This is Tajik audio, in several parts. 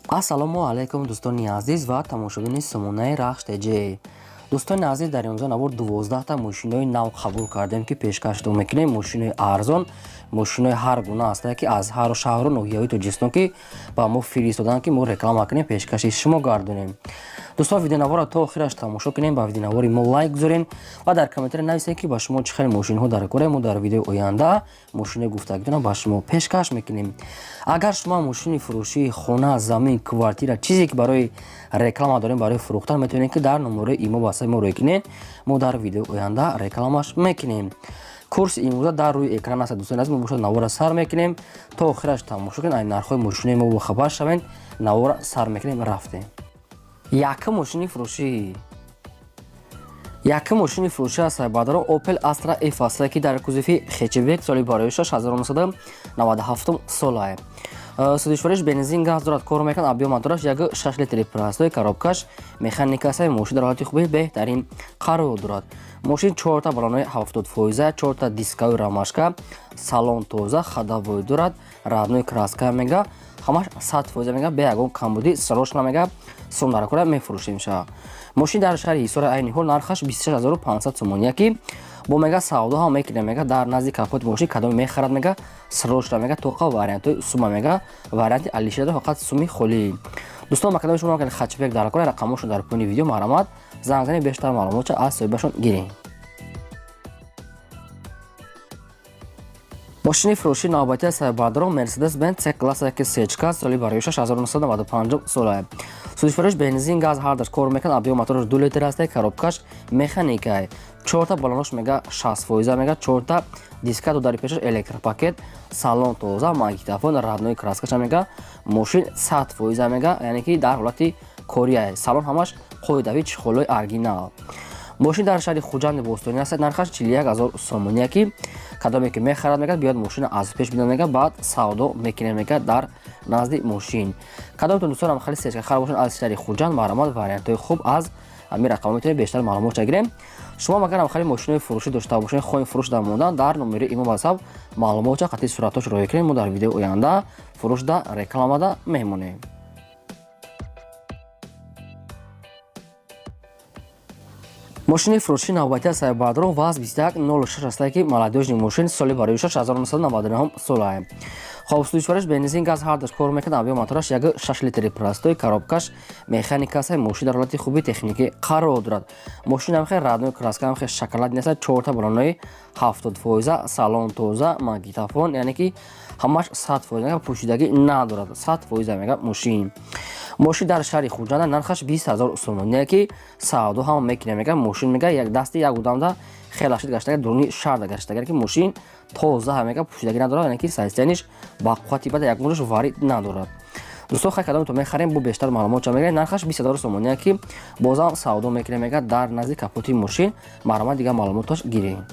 ассалому алайкум дӯстони азиз ва тамошобини сомонаи RAHSH TJ. дӯстони азиз, дар имрӯза навор 12 та мошинои нав қабул кардем ки пешкашдо мекунем. Мошинои арзон, мошинои ҳар гуна ҳастанд ки аз ҳар шаҳру ноҳияҳои Тоҷикистон ки ба мо фиристоданд ки мо реклама кунем, пешкаши шумо гардонем. дӯстон, видеонавора то охираш тамошо кунем, ба видеонавори мо лайк гузорен ва дар комментари нависен ки ба шумо чӣ хеле мошинҳо дар кора. Мо дар видеои оянда мошинаи гуфтагидона ба шумо пешкаш мекунем. агар шумо мошини фурӯшии хона, замин, квартира, чизе ки барои реклама дорем, барои фурӯхтан, метавонем ки дар номерои имо ба мо рекунем. Мо дар видеои оянда рекламаш мекунем. курси имрӯза дар рӯи экран аст. дӯстони азиз, мо бошад навора сар мекунем то охираш тамошо кунед. ай нархои мошинаи мо бохабар шавед. навора сар мекунем, рафтем. Якум мошини фурӯшӣ аст бадаро Opel Astra F ки дар кузофи хечебек соли барои 1997 сола. Судишвариш бензин газ дорад, кор мекунад. Объем мотораш 6 литри простой, коробкаш механикаси мошин дар ҳолати хуби беҳтарин қарор дорад. мошин 4 та балонои 70%, 4 та дискаи рамашка, салон тоза, ходовой дорад, радной краска мега, ҳамаш 100% мега, бе ягон камбуди срочна мега сум дар кора мефурӯшем ша. мошин дар шаҳри Ҳисори айни ҳол нархаш 26500 сомон, ки бо мега савдо ҳам мекунем, мега дар назди капоти мошин кадом мехарад, мега срочна мега тоқа вариантои сума мега варианти алишада фақат суми холӣ. дӯстон, ба кадоми шумо хачбек дар кора, рақамошон дар поини видео маълумот занг занед, бештар маълумота аз соҳибашон гирем. мошини фурӯшии навбатӣ аст бадаро Mercedes-benz C-класса ки сечка соли барои 1995 сола. судишвариш бензин газ ҳар даш кор мекунад. объем мотораш 2 литр аст, коробкаш механика, 4 та балонош мега 60% мега, 4 та диска додари пешаш электропакет, салон тоза, магнитофон, радной краскаш мега, мошин 100% мега, яъне ки дар ҳолати кория, салон ҳамаш қоидави чихолои оригинал. мошин дар шаҳри Хуҷанди Бостонӣ аст. нархаш 41000 сомон, ки кадоме ки мехарад, мега биёд мошина аз пеш бидон, мега баъд савдо мекунем, мега дар назди мошин. кадомтон дӯстон ам хали сечка хар бошен аз шаҳри Хуҷанд, маълумот вариантои хуб аз ҳамин рақам метавонед бештар маълумот гирем. шумо агар ам хали мошинои фурӯшӣ дошта бошед, хоҳем фурӯш дар мондан, дар номери имо ватсап маълумота қатъи суратош роя кунем. мо дар видеои оянда фурӯшда рекламада мемонем. мошини фурӯшии навбатӣ аст бадаро ВАЗ 2106 аст ки молодёжни мошин соли барои 1999 сола. хоб судишвариш бензин газ ҳар даш кор мекунад. объем мотораш 6 литри простой, коробкаш механикаси мошин дар ҳолати хуби техникӣ қарор дорад. мошин ам хе радной краска ам хе шоколадни аст, 4 та балонои 70%, салон тоза, магнитофон, яъне ки ҳамаш 100% пӯшидагӣ надорад, 100% мега мошин. мошин дар шаҳри Хуҷанда нархаш 20000 сомон, ки савдо ҳам мекунем, мега мошин мега як дасти як удамда хелашид гаштага, дуруни шарда гаштага, ки мошин тоза ҳам мега пӯшидагӣ надорад, яъне ки сайстяниш ба қуввати бада як мудош варид надорад. дӯстон, хай кадомтон мехарем, бо бештар маълумота мегирем. нархаш 20000 сомон, ки бозам савдо мекунем, мега дар назди капоти мошин маълумот дига маълумоташ гирем.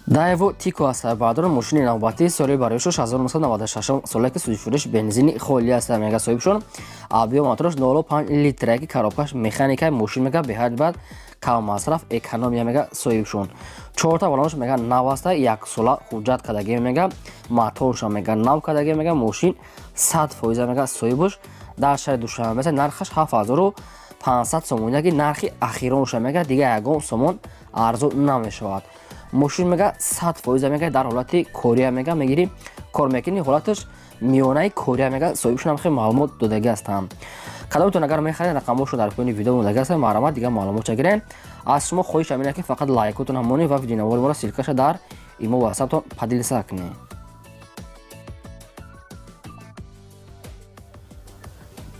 Daewoo Tico аст бадаро мошини навбатӣ соли барои 1996 сола ки судишвариш бензини холӣ аст, мега соҳибшон. объем мотораш 0.5 литр, ки коробкаш механика, мошин мега беҳад бад кам масраф, экономия мега соҳибшон. 4 та балонош мега нав аст, 1 сола ҳуҷҷат кадаги мега, моторша мега нав кадаги мега, мошин 100% мега соҳибуш. дар шаҳри Душанбе нархаш 7500 сомон, ки нархи ахиронша мега дига ягон сомон арзон намешавад. мошин мега 100% мега дар ҳолати кория мега мегирӣ, кор мекунӣ, ҳолаташ миёнаи кория мега соҳибшон ам хе маълумот додаги ҳастам. кадомтон агар мехаред, рақамошо дар поини видео додаги ҳастам, маълумот дига маълумота гирем. аз шумо хоҳиш ҳамин ки фақат лайкотон ҳам монед ва видеонавори моро силкаша дар имо ватсаптон падилса кунед.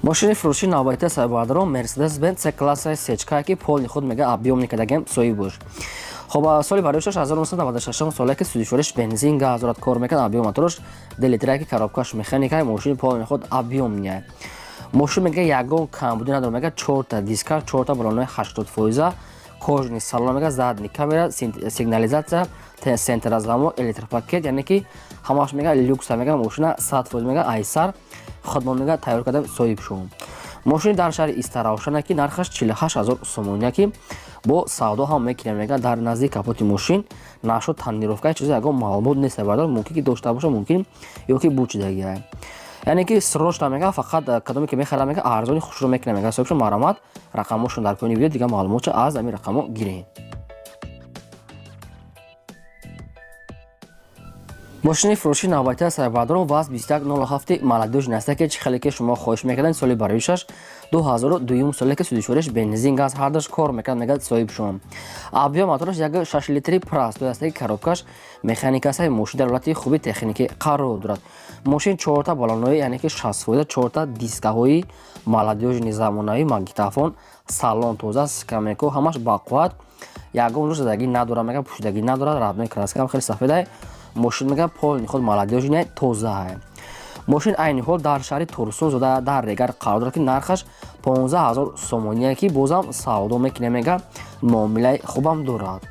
мошини фурӯшии навбатӣ аст бадаро Mercedes-benz C-класса сечка, ки полни худ мега объёмни кадагем соҳибуш. хоб соли барои 1996 сола ки судишвариш бензин газ дорад, кор мекунад. объем мотораш 2 литр, ки коробкаш механика, мошин полни худ объёмни. мошин мега ягон камбуди надорад, мега 4 та диска, 4 та балонои 80%, кожни салон мега, задни камера, сигнализатсия, сентрразгамо, электропакет, яъне ки ҳамаш мега люкса мега, мошина 100% мега айсар ходмон мега тайёр карда соҳибшон. мошин дар шаҳри Истаравшана, ки нархаш 48000 сомон, ки бо савдо ҳам мекунем мега дар назди капоти мошин нашуд танировка чизе ягон маълумот нест бардор мумкин ки дошта боша мумкин ё ки бучидагия яъне ки срочно мега фақат кадоме ки мехарам мега арзони хушро мекунем мега соҳибшон марамат рақамошон дар поини видео дига маълумотша аз ами рақамо гирем. мошини фурӯши навбатии сайбардарон ваз 2107 молодёжи наста ки чӣ хеле ки шумо хоҳиш мекарданд соли бароишаш 2002 соле ки судишвориш бензин газ ҳардаш кор мекард мегӯяд соҳибшон. объем мотораш як 6 литри простой аст ки коробкаш механикасаи мошин дар ҳолати хуби техникӣ қарор дорад. мошин 4 балонои яъне ки 60% 4 дискаҳои молодёжини замонавӣ магнитофон салон тоза скамейко ҳамаш бақувват ягон рӯз задагӣ надорад мега пӯшидагӣ надорад раднои краскам хеле сафеда мошин мега полни худ молодёжине тоза мошин айни ҳол дар шаҳри турсун зода дар регар қарор дорад ки нархаш 15000 сомония ки бозам савдо мекунем мега муомилаи хубам дорад.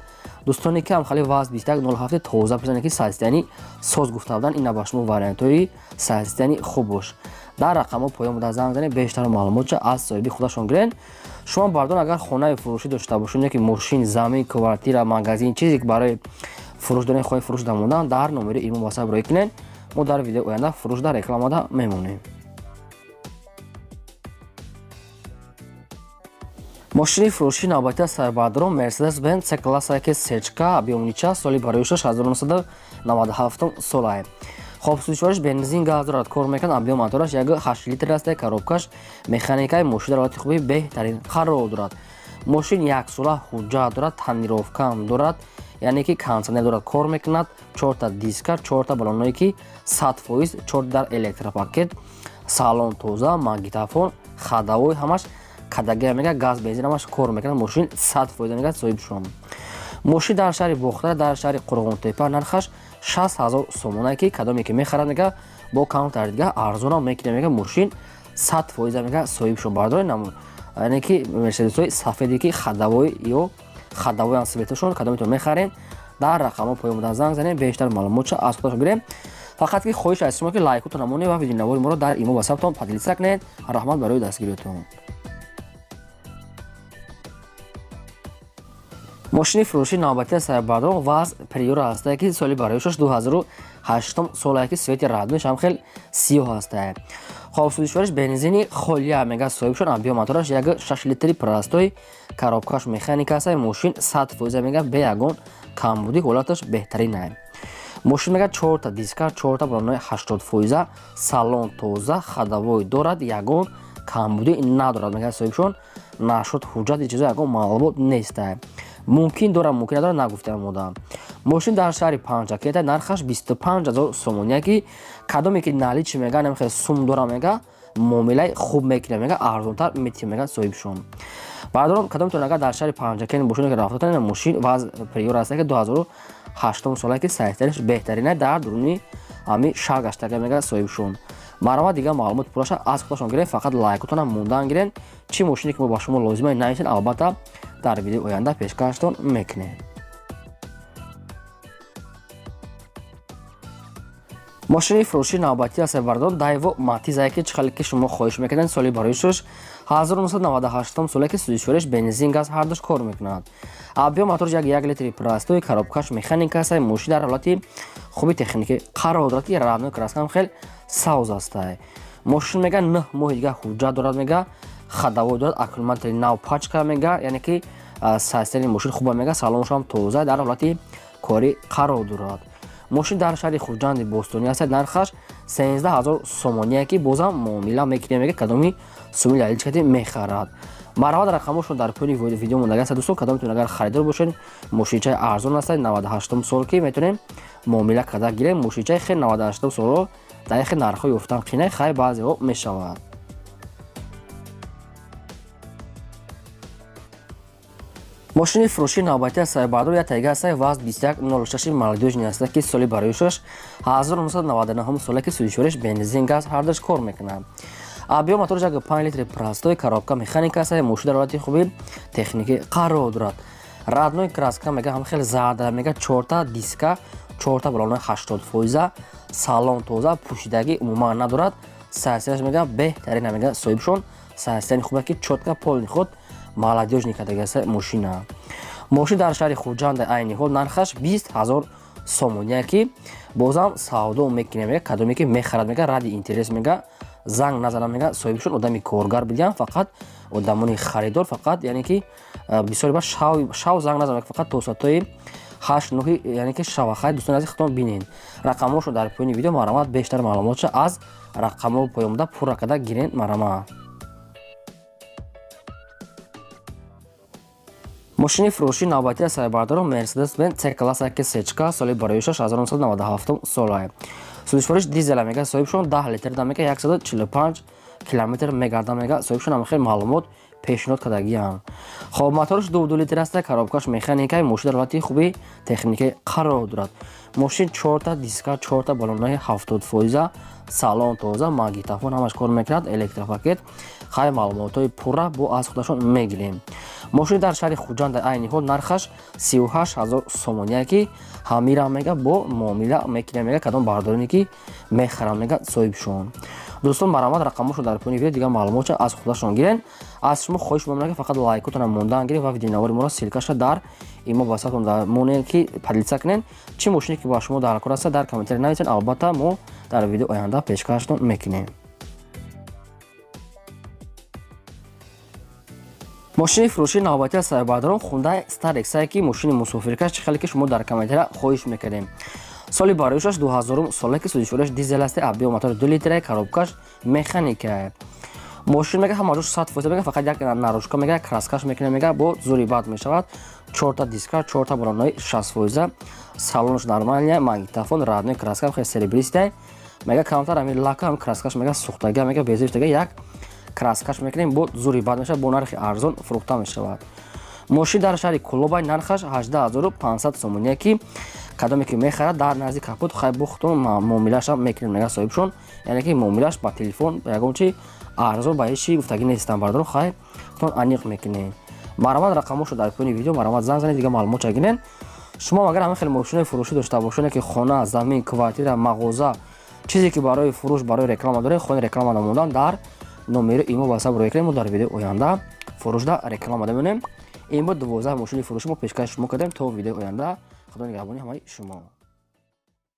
дӯстони ки ҳам хали ваз 2107 тоза писане ки сайзитани соз гуфта будан ина ба шумо вариантҳои сайзитани хуб бош. дар рақамо поён буда занг зане бештар маълумотша аз соҳиби худашон гирен. шумо бардон агар хонаи фурӯшӣ дошта бошед яки мошин замин квартира магазин чизе ки барои фурӯш дорен хоҳи фурӯш дамондан дар номери имо васаб рой кунен мо дар видео оянда фурӯш дар рекламада мемонем. мошини фурӯши навбатии сайбардарон Mercedes-benz C класса ки сечка объемнича соли бароишаш 1997 солае. хоб судишвориш бензин газ дорад кор мекунад объем мотораш як 8 литр аст коробкаш механикаи мошин дар ҳолати хуби беҳтарин қарор дорад. мошин як сола ҳуҷҷат дорад танировкам дорад яъне ки кондитсионер дорад кор мекунад 4 диска 4 балоное ки 100% 4 дар электропакет салон тоза магнитофон хадавои ҳамаш кадаге мега газ бензин ҳамаш кор мекунад мошин 100% мега соҳибшон. мошин дар шаҳри бохтара дар шаҳри қурғонтепа нархаш 6000 сомона ки кадоме ки мехарад мега бо каунтар дига арзонам мекунем мега мошин 100% мега соҳибшон бардори намо яъне ки мерседесҳои сафеде ки хадавои ё хадавоян светошон кадометон мехарем дар рақамо поён будан занг занем бештар маълумотша аз худашон гирем. фақат ки хоҳиш аз шумо ки лайкотон намонед ва видеонавори моро дар имо васабтон поделиса кунед. раҳмат барои дастгириётон. мошини фурӯши навбатии сайбардарон ваз приора астае ки соли бароишаш 2008 солае ки свети радноиш ҳам хел сиёҳ астае. хоб судишвориш бензини холия мега соҳибшон объем мотораш як 6 литри простой коробкаш механикасаи мошин 100% мега бе ягон камбуди ҳолаташ беҳтаринае. мошин мега 4 диска 4 балонои 80% салон тоза хадавои дорад ягон камбуди надорад мега соҳибшон нашуд ҳуҷҷати чизо ягон маълумот нестае. мумкин дорад мумкин надорад нагуфтаам модам. мошин дар шаҳри панҷакета нархаш 25000 сомония ки кадоме ки наличи мега намехе сум дора мега муомилаи хуб мекунем мега арзонтар метим мега соҳибшон. бардорон кадометон агар дар шаҳри панҷакет мошине ки рафтатан мошин ваз приора аст ки 2008 солае ки сайзитаниш беҳтарина дар дуруни ами шаҳр гаштага мега соҳибшон. марава дига маълумот пураша аз худашон гирен фақат лайкотонам мондан гирен чӣ мошине ки мо ба шумо лозима наистен албатта дар видео оянда пешкаштон мекунем. мошини фурӯши навбатии сайбардарон Daewoo матизае ки чӣ хеле ки шумо хоҳиш мекарданд соли бароишаш 1998 соле ки судишвориш бензин газ ҳардаш кор мекунад. объем мотораш як 1 литри простой коробкаш механикасаи мошин дар ҳолати хуби техникӣ қарор дорад ки раднои краскам хел савз астае. мошин мега 9 моҳи дига ҳуҷҷат дорад мега хадавои дорад аккумулятори нав пачка мега яъне ки сайзитани мошин хуба мега салоншам тоза дар ҳолати кори қарор дорад. мошин дар шаҳри хурҷанди бостонӣ аст нархаш 13000 сомония ки бозам муомила мекунем мега кадоми суми лаличкати мехарад. марҳамат рақамошон дар поини видео мондагааст дӯстон кадометон агар харидор бошед мошинчаи арзон аст 98 сол ки метонем муомила карда гирем мошинчаи хел 98 соло дақиқи нархҳо ёфтан қинай хай баъзеҳо мешавад. мошини фурӯши навбатии сайбардар як тайга аст ваз 2106 молодёжни аст ки соли бароишаш 1999 соле ки судишвориш бензин газ ҳардаш кор мекунад. объем мотораш як 5 литри простой коробка механика аст мошин дар ҳолати хуби техникӣ қарор дорад. раднои краска мега ҳам хел зарда мега 4 диска 4 балонои 80% салон тоза пӯшидагӣ умуман надорад сайзитанаш мега беҳтарина мега соҳибшон сайзитани хуба ки чотка полни худ молодежный категориясия мошина. Мошин дар шаҳри Хурҷанд айни ҳол нархаш 20,000 сомон, яке ки бозам савдо мекунем, мега кадоме ки мехарад, мега ради интерес, мега занг назанам, мега соҳибшон одами коргар бидиям, фақат одамони харидор, фақат яъне ки бисёри бар шав занг назанам, фақат то соатои 8-9, яъне ки шавахай дӯстони азиз худтон бинен. Рақамҳошо дар поёни видео марамад бештар маълумотша аз рақамҳо поёмда пурра када гирен марамад. Мошини фурӯши навбатии сайбардорон Mercedes-benz C-класса C-чка соли бароишаш 1997 солае. Судишвориш дизела мега соҳибшон 10 литр да мега 145 км мегарда мега соҳибшон амахел маълумот пешниҳод кардагиянд. Хоб моториш 2 литр аст, коробкаш механикаи мошин дар ҳолати хуби техникаи қарор дорад. Мошин 4 диска, 4 баллонҳои 70%, салон тоза, магнитофон ҳамаш кор мекунад, электропакет, хай маълумотҳои пурра бо аз худашон мегирем. Мошин дар шаҳри Хурҷанд дар айни ҳол нархаш 38,000 сомон, яке ки ҳамира мега бо муомила мекунем, мега кадом бардороне ки мехарам, мега соҳибшон. дӯстон марамад рақамҳошо дар поёни видео дигар маълумотша аз худашон гирен. аз шумо хоҳиш мемонам ки фақат лайкотона мондан гирен ва видеонавори моро силкаша дар имо басатон дар монед ки подлица кунен. чӣ мошине ки ба шумо дар кор аст дар комментари нависен, албатта мо дар видео оянда пешкаштон мекунем. мошини фурӯши навбатии сайбардорон Hyundai Starex ки мошини мусофиркаш чӣ хеле ки шумо дар комментария хоҳиш мекардем. соли бароишаш 2000 соле ки судишвориш дизел аст, объем мотор 2 литр, коробкаш механика. мошин мега ҳамаҷош 100% мега, фақат як наружка мега краскаш мекунем, мега бо зури бад мешавад. 4 диска, 4 баллонҳои 60%, салонш нормалия, магнитофон, радной краска хеле серебристай, мега камтар ами лака ам краскаш мега сухтага, мега безиштага як краскаш мекунем бо зури бад мешавад, бо нархи арзон фурӯхта мешавад. мошин дар шаҳри Кулобай нархаш 18500 сомон, яке ки кадоме ки мехарад дар назди капот хай бо худтон муомилаша мекунем, мега соҳибшон, яъне ки муомилаш ба телефон ягон чи арзон ба ҳечи гуфтагӣ нестан бардор хай худтон аниқ мекунем. марамад рақамҳошо дар поёни видео марамад занг занед, дигар маълумотша гирен. шумо агар ҳама хеле мошинои фурӯшӣ дошта бошед, ки хона, замин, квартира, мағоза, чизе ки барои фурӯш, барои реклама доред, хоҳед реклама намудан дар номери имо ба сабр рекрем, мо дар видео оянда фурӯшда реклама намунем. ин бо 12 мошини фурӯши мо пешкаш шумо кардем. То видео оянда, худо нигаҳбони ҳамаи шумо.